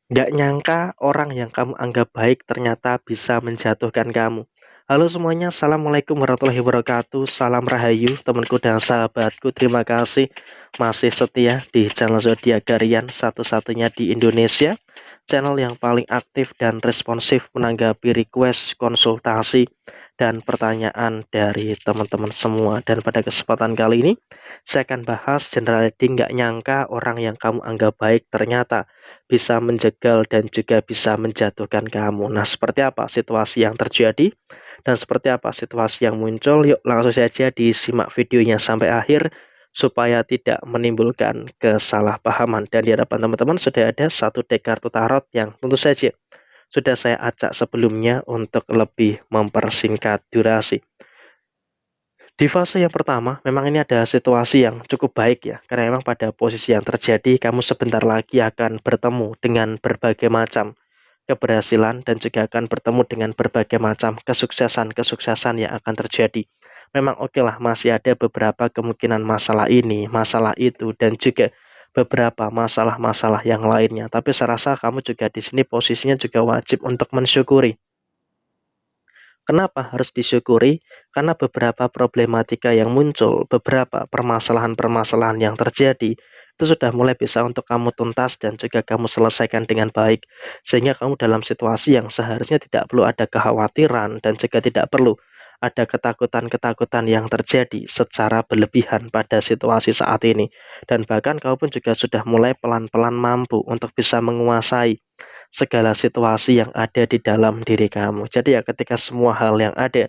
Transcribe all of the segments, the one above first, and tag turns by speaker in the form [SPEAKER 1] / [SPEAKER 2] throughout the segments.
[SPEAKER 1] Nggak nyangka orang yang kamu anggap baik ternyata bisa menjatuhkan kamu. Halo semuanya, Assalamualaikum warahmatullahi wabarakatuh. Salam Rahayu, temanku dan sahabatku. Terima kasih masih setia di channel Zodiak Garian, satu-satunya di Indonesia. Channel yang paling aktif dan responsif menanggapi request, konsultasi, dan pertanyaan dari teman-teman semua. Dan pada kesempatan kali ini, saya akan bahas general reading. Nggak nyangka orang yang kamu anggap baik ternyata bisa menjegal dan juga bisa menjatuhkan kamu. Nah, seperti apa situasi yang terjadi dan seperti apa situasi yang muncul? Yuk langsung saja disimak videonya sampai akhir supaya tidak menimbulkan kesalahpahaman. Dan di hadapan teman-teman sudah ada satu deck kartu tarot yang tentu saja sudah saya acak sebelumnya untuk lebih mempersingkat durasi. Di fase yang pertama, memang ini ada situasi yang cukup baik ya, karena memang pada posisi yang terjadi, kamu sebentar lagi akan bertemu dengan berbagai macam keberhasilan dan juga akan bertemu dengan berbagai macam kesuksesan-kesuksesan yang akan terjadi. Memang oke lah, masih ada beberapa kemungkinan masalah ini, masalah itu, dan juga beberapa masalah-masalah yang lainnya. Tapi saya rasa kamu juga di sini posisinya juga wajib untuk mensyukuri. Kenapa harus disyukuri? Karena beberapa problematika yang muncul, beberapa permasalahan-permasalahan yang terjadi, itu sudah mulai bisa untuk kamu tuntas dan juga kamu selesaikan dengan baik. Sehingga kamu dalam situasi yang seharusnya tidak perlu ada kekhawatiran dan juga tidak perlu ada ketakutan-ketakutan yang terjadi secara berlebihan pada situasi saat ini. Dan bahkan kamu pun juga sudah mulai pelan-pelan mampu untuk bisa menguasai segala situasi yang ada di dalam diri kamu. Jadi ya ketika semua hal yang ada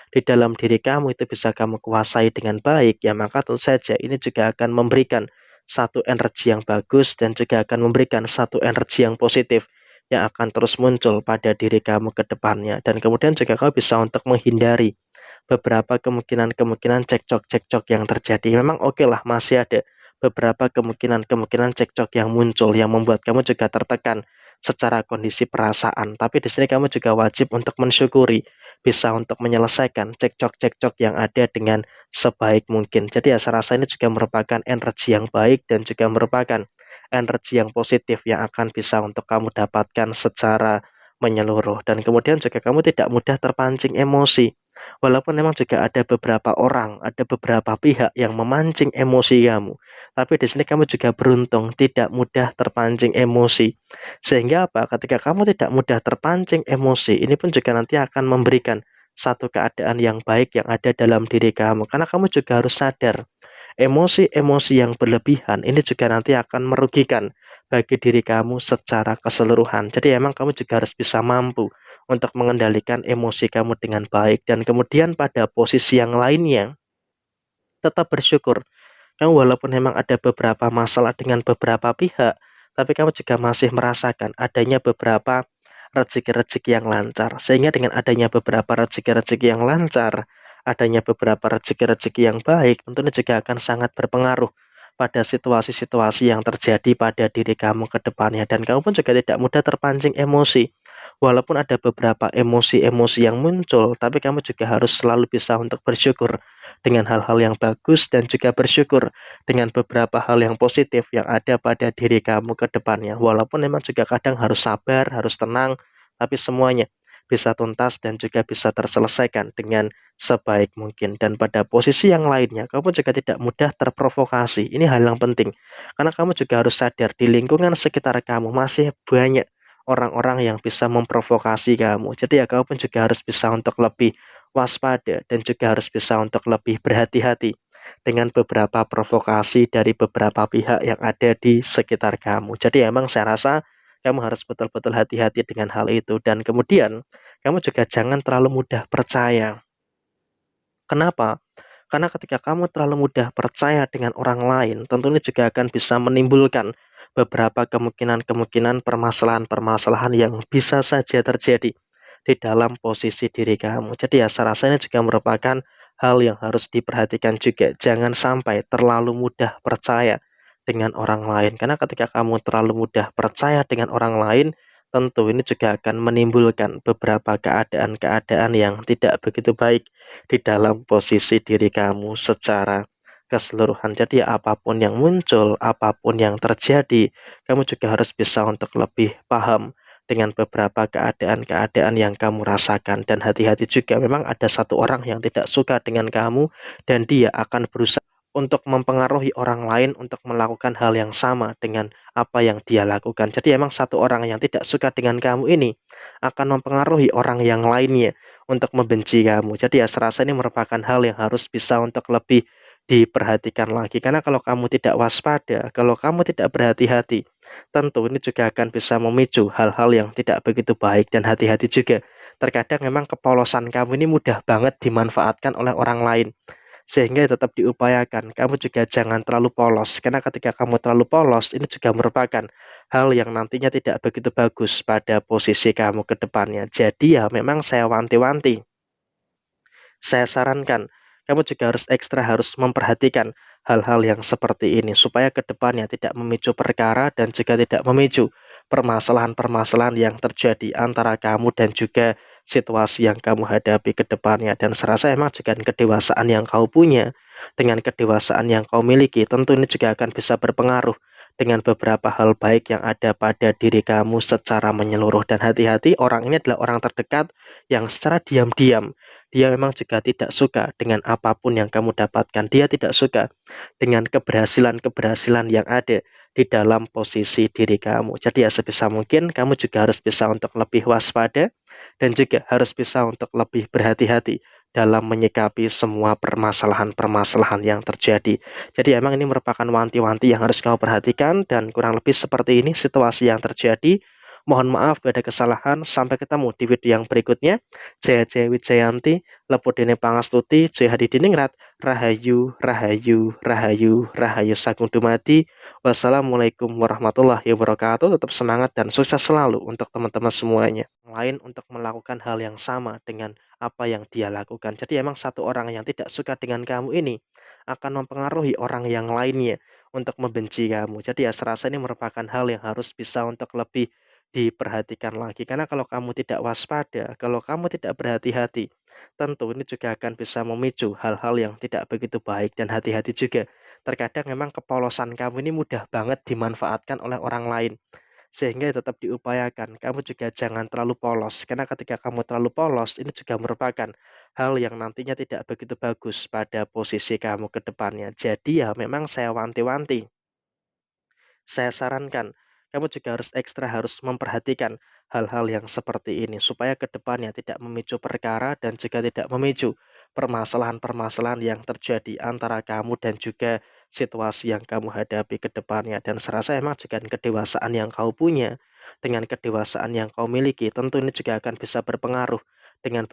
[SPEAKER 1] di dalam diri kamu itu bisa kamu kuasai dengan baik, ya maka tentu saja ini juga akan memberikan satu energi yang bagus dan juga akan memberikan satu energi yang positif yang akan terus muncul pada diri kamu ke depannya. Dan kemudian juga kamu bisa untuk menghindari beberapa kemungkinan-kemungkinan cekcok-cekcok yang terjadi. Memang oke lah masih ada beberapa kemungkinan-kemungkinan cekcok yang muncul yang membuat kamu juga tertekan secara kondisi perasaan. Tapi di sini kamu juga wajib untuk mensyukuri bisa untuk menyelesaikan cekcok-cekcok yang ada dengan sebaik mungkin. Jadi ya saya rasa ini juga merupakan energi yang baik dan juga merupakan energi yang positif yang akan bisa untuk kamu dapatkan secara menyeluruh. Dan kemudian juga kamu tidak mudah terpancing emosi. Walaupun memang juga ada beberapa orang, ada beberapa pihak yang memancing emosi kamu. Tapi di sini kamu juga beruntung tidak mudah terpancing emosi. Sehingga apa? Ketika kamu tidak mudah terpancing emosi, ini pun juga nanti akan memberikan satu keadaan yang baik yang ada dalam diri kamu. Karena kamu juga harus sadar, emosi-emosi yang berlebihan ini juga nanti akan merugikan bagi diri kamu secara keseluruhan. Jadi emang kamu juga harus bisa mampu untuk mengendalikan emosi kamu dengan baik. Dan kemudian pada posisi yang lainnya, tetap bersyukur. Kamu walaupun memang ada beberapa masalah dengan beberapa pihak, tapi kamu juga masih merasakan adanya beberapa rezeki-rezeki yang lancar. Sehingga dengan adanya beberapa rezeki-rezeki yang lancar, adanya beberapa rezeki-rezeki yang baik, tentunya juga akan sangat berpengaruh pada situasi-situasi yang terjadi pada diri kamu ke depannya. Dan kamu pun juga tidak mudah terpancing emosi. Walaupun ada beberapa emosi-emosi yang muncul, tapi kamu juga harus selalu bisa untuk bersyukur dengan hal-hal yang bagus dan juga bersyukur dengan beberapa hal yang positif yang ada pada diri kamu ke depannya. Walaupun memang juga kadang harus sabar, harus tenang, tapi semuanya bisa tuntas dan juga bisa terselesaikan dengan sebaik mungkin. Dan pada posisi yang lainnya, kamu juga tidak mudah terprovokasi. Ini hal yang penting. Karena kamu juga harus sadar di lingkungan sekitar kamu masih banyak orang-orang yang bisa memprovokasi kamu. Jadi ya kamu pun juga harus bisa untuk lebih waspada dan juga harus bisa untuk lebih berhati-hati dengan beberapa provokasi dari beberapa pihak yang ada di sekitar kamu. Jadi emang saya rasa kamu harus betul-betul hati-hati dengan hal itu. Dan kemudian kamu juga jangan terlalu mudah percaya. Kenapa? Karena ketika kamu terlalu mudah percaya dengan orang lain, tentunya juga akan bisa menimbulkan beberapa kemungkinan-kemungkinan permasalahan-permasalahan yang bisa saja terjadi di dalam posisi diri kamu. Jadi ya saya rasa ini juga merupakan hal yang harus diperhatikan juga. Jangan sampai terlalu mudah percaya dengan orang lain. Karena ketika kamu terlalu mudah percaya dengan orang lain, tentu ini juga akan menimbulkan beberapa keadaan-keadaan yang tidak begitu baik di dalam posisi diri kamu secara keseluruhan. Jadi apapun yang muncul, apapun yang terjadi, kamu juga harus bisa untuk lebih paham dengan beberapa keadaan-keadaan yang kamu rasakan. Dan hati-hati juga, memang ada satu orang yang tidak suka dengan kamu dan dia akan berusaha untuk mempengaruhi orang lain untuk melakukan hal yang sama dengan apa yang dia lakukan. Jadi emang satu orang yang tidak suka dengan kamu ini akan mempengaruhi orang yang lainnya untuk membenci kamu. Jadi ya serasa ini merupakan hal yang harus bisa untuk lebih diperhatikan lagi. Karena kalau kamu tidak waspada, kalau kamu tidak berhati-hati, tentu ini juga akan bisa memicu hal-hal yang tidak begitu baik. Dan hati-hati juga, terkadang memang kepolosan kamu ini mudah banget dimanfaatkan oleh orang lain. Sehingga tetap diupayakan, kamu juga jangan terlalu polos, karena ketika kamu terlalu polos, ini juga merupakan hal yang nantinya tidak begitu bagus pada posisi kamu ke depannya. Jadi ya memang saya wanti-wanti, saya sarankan, kamu juga harus memperhatikan hal-hal yang seperti ini supaya ke depannya tidak memicu perkara dan juga tidak memicu permasalahan-permasalahan yang terjadi antara kamu dan juga situasi yang kamu hadapi ke depannya. Dan serasa emang dengan kedewasaan yang kau punya, dengan kedewasaan yang kau miliki, tentu ini juga akan bisa berpengaruh dengan beberapa hal baik yang ada pada diri kamu secara menyeluruh. Dan hati-hati, orang ini adalah orang terdekat yang secara diam-diam dia memang juga tidak suka dengan apapun yang kamu dapatkan. Dia tidak suka dengan keberhasilan-keberhasilan yang ada di dalam posisi diri kamu. Jadi ya sebisa mungkin kamu juga harus bisa untuk lebih waspada dan juga harus bisa untuk lebih berhati-hati dalam menyikapi semua permasalahan-permasalahan yang terjadi. Jadi emang ini merupakan wanti-wanti yang harus kamu perhatikan dan kurang lebih seperti ini situasi yang terjadi. Mohon maaf bila ada kesalahan. Sampai ketemu di video yang berikutnya. Jaya Jaya Wijayanti, Lepudene Pangastuti, Jaya Hadidiningrat, Rahayu, Rahayu, Rahayu, Rahayu Sagung Dumadi. Wassalamualaikum warahmatullahi wabarakatuh. Tetap semangat dan sukses selalu untuk teman-teman semuanya. Lain untuk melakukan hal yang sama dengan apa yang dia lakukan. Jadi emang satu orang yang tidak suka dengan kamu ini akan mempengaruhi orang yang lainnya untuk membenci kamu. Jadi ya serasa ini merupakan hal yang harus bisa untuk lebih diperhatikan lagi. Karena kalau kamu tidak waspada, kalau kamu tidak berhati-hati, tentu ini juga akan bisa memicu hal-hal yang tidak begitu baik. Dan hati-hati juga, terkadang memang kepolosan kamu ini mudah banget dimanfaatkan oleh orang lain. Sehingga tetap diupayakan, kamu juga jangan terlalu polos. Karena ketika kamu terlalu polos, ini juga merupakan hal yang nantinya tidak begitu bagus pada posisi kamu ke depannya. Jadi ya memang saya wanti-wanti, saya sarankan, kamu juga harus memperhatikan hal-hal yang seperti ini supaya ke depannya tidak memicu perkara dan juga tidak memicu permasalahan-permasalahan yang terjadi antara kamu dan juga situasi yang kamu hadapi ke depannya. Dan serasa emang dengan kedewasaan yang kau punya, dengan kedewasaan yang kau miliki, tentu ini juga akan bisa berpengaruh dengan